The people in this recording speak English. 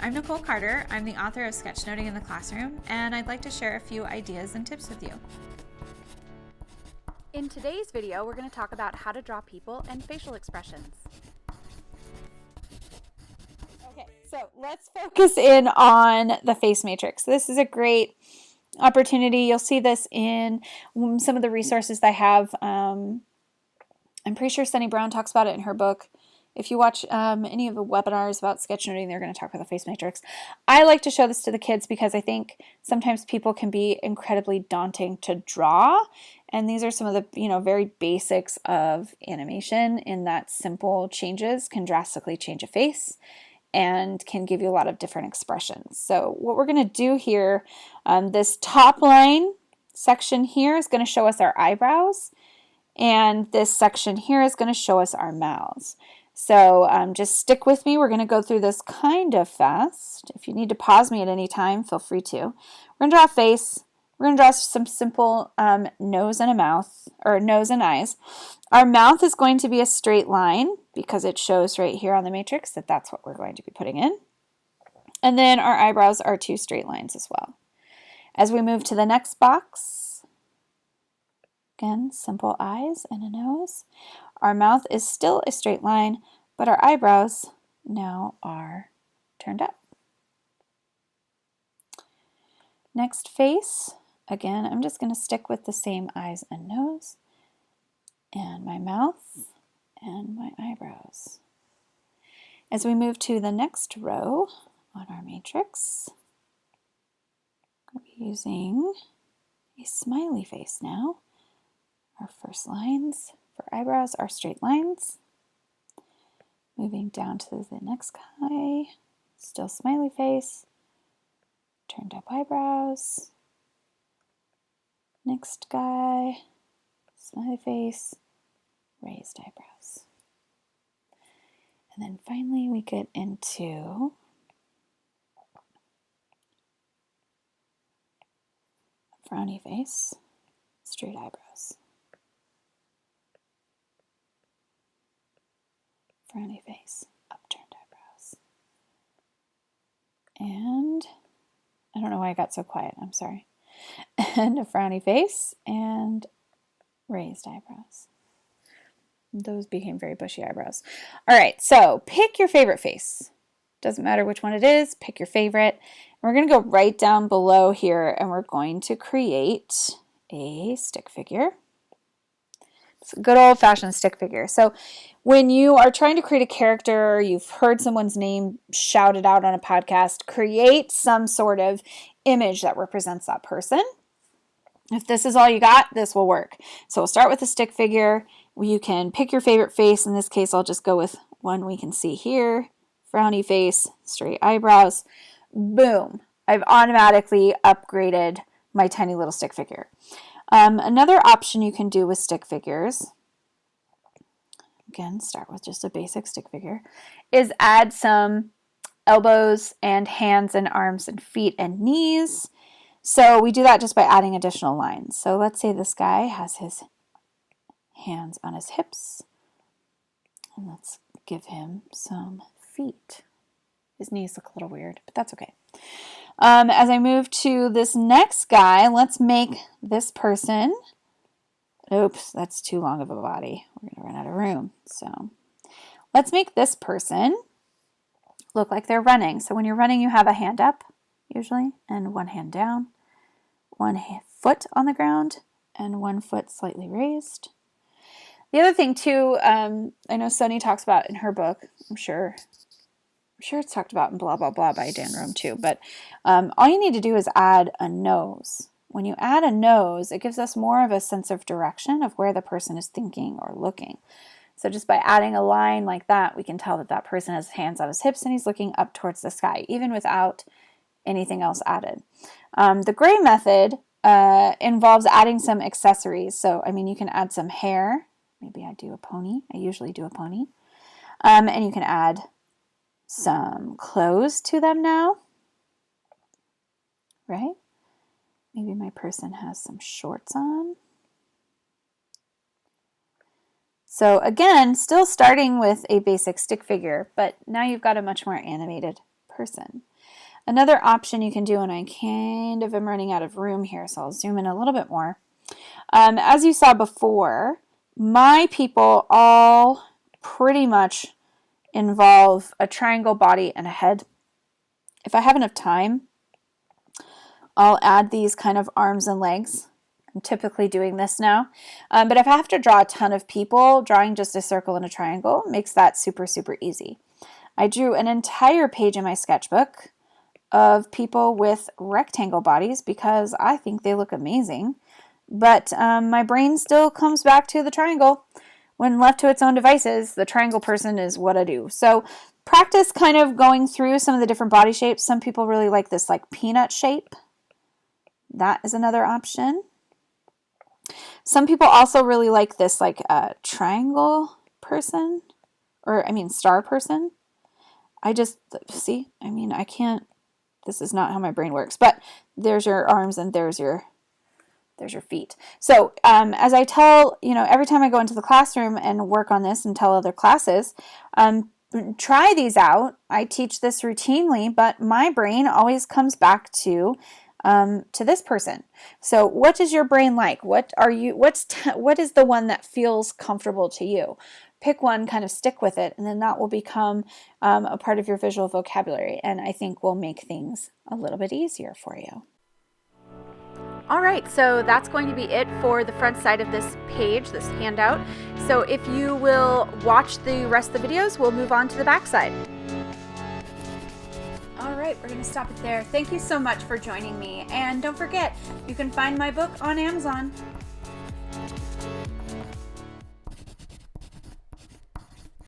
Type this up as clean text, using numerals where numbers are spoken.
I'm Nicole Carter. I'm the author of Sketchnoting in the Classroom, and I'd like to share a few ideas and tips with you. In today's video, we're going to talk about how to draw people and facial expressions. Okay, so let's focus in on the face matrix. This is a great opportunity. You'll see this in some of the resources that I have. I'm pretty sure Sunny Brown talks about it in her book. If you watch any of the webinars about sketchnoting, they're going to talk about the face matrix. I like to show this to the kids because I think sometimes people can be incredibly daunting to draw. And these are some of the very basics of animation, in that simple changes can drastically change a face and can give you a lot of different expressions. So what we're going to do here, this top line section here is going to show us our eyebrows. And this section here is going to show us our mouths. So just stick with me. We're going to go through this kind of fast. If you need to pause me at any time, feel free to. We're going to draw a face. We're going to draw some simple nose and a mouth, or nose and eyes. Our mouth is going to be a straight line because it shows right here on the matrix that that's what we're going to be putting in. And then our eyebrows are two straight lines as well. As we move to the next box, again, simple eyes and a nose. Our mouth is still a straight line, but our eyebrows now are turned up. Next face, again, I'm just going to stick with the same eyes and nose, and my mouth and my eyebrows. As we move to the next row on our matrix, I'm going to be using a smiley face now. Our first lines for eyebrows are straight lines. Moving down to the next guy, still smiley face, turned up eyebrows. Next guy, smiley face, raised eyebrows. And then finally we get into a frowny face, straight eyebrows. Frowny face, upturned eyebrows. And I don't know why I got so quiet, I'm sorry. And a frowny face and raised eyebrows. Those became very bushy eyebrows. All right, so pick your favorite face. Doesn't matter which one it is, pick your favorite. And we're going to go right down below here and we're going to create a stick figure. It's a good old-fashioned stick figure. So when you are trying to create a character, you've heard someone's name shouted out on a podcast, create some sort of image that represents that person. If this is all you got, this will work. So we'll start with a stick figure. You can pick your favorite face. In this case, I'll just go with one we can see here. Frowny face, straight eyebrows. Boom. I've automatically upgraded my tiny little stick figure. Another option you can do with stick figures, again, start with just a basic stick figure, is add some elbows and hands and arms and feet and knees. So we do that just by adding additional lines. So let's say this guy has his hands on his hips. And let's give him some feet. His knees look a little weird, but that's okay. As I move to this next guy, let's make this person, oops, that's too long of a body. We're going to run out of room. So let's make this person look like they're running. So when you're running, you have a hand up, usually, and one hand down, one foot on the ground, and one foot slightly raised. The other thing, too, I know Sunny talks about in her book, I'm sure it's talked about in Blah, Blah, Blah by Dan Rome too, but all you need to do is add a nose. When you add a nose, it gives us more of a sense of direction of where the person is thinking or looking. So just by adding a line like that, we can tell that that person has hands on his hips and he's looking up towards the sky, even without anything else added. The gray method involves adding some accessories. So, I mean, you can add some hair. Maybe I do a pony. I usually do a pony. And you can add some clothes to them now, right? Maybe my person has some shorts on. So again, still starting with a basic stick figure, but now you've got a much more animated person. Another option you can do, and I kind of am running out of room here, so I'll zoom in a little bit more. As you saw before, my people all pretty much involve a triangle body and a head. If I have enough time, I'll add these kind of arms and legs. I'm typically doing this now. But if I have to draw a ton of people, drawing just a circle and a triangle makes that super, super easy. I drew an entire page in my sketchbook of people with rectangle bodies because I think they look amazing. But my brain still comes back to the triangle. When left to its own devices, the triangle person is what I do. So practice kind of going through some of the different body shapes. Some people really like this like peanut shape. That is another option. Some people also really like this like triangle person, or I mean star person. I just, see, I mean, I can't, this is not how my brain works, but there's your arms and there's your feet. So as I tell, every time I go into the classroom and work on this and tell other classes, try these out. I teach this routinely, but my brain always comes back to this person. So what does your brain like? What is the one that feels comfortable to you? Pick one, kind of stick with it, and then that will become a part of your visual vocabulary, and I think will make things a little bit easier for you. All right, so that's going to be it for the front side of this page, this handout. So if you will watch the rest of the videos, we'll move on to the back side. All right, we're going to stop it there. Thank you so much for joining me. And don't forget, you can find my book on Amazon.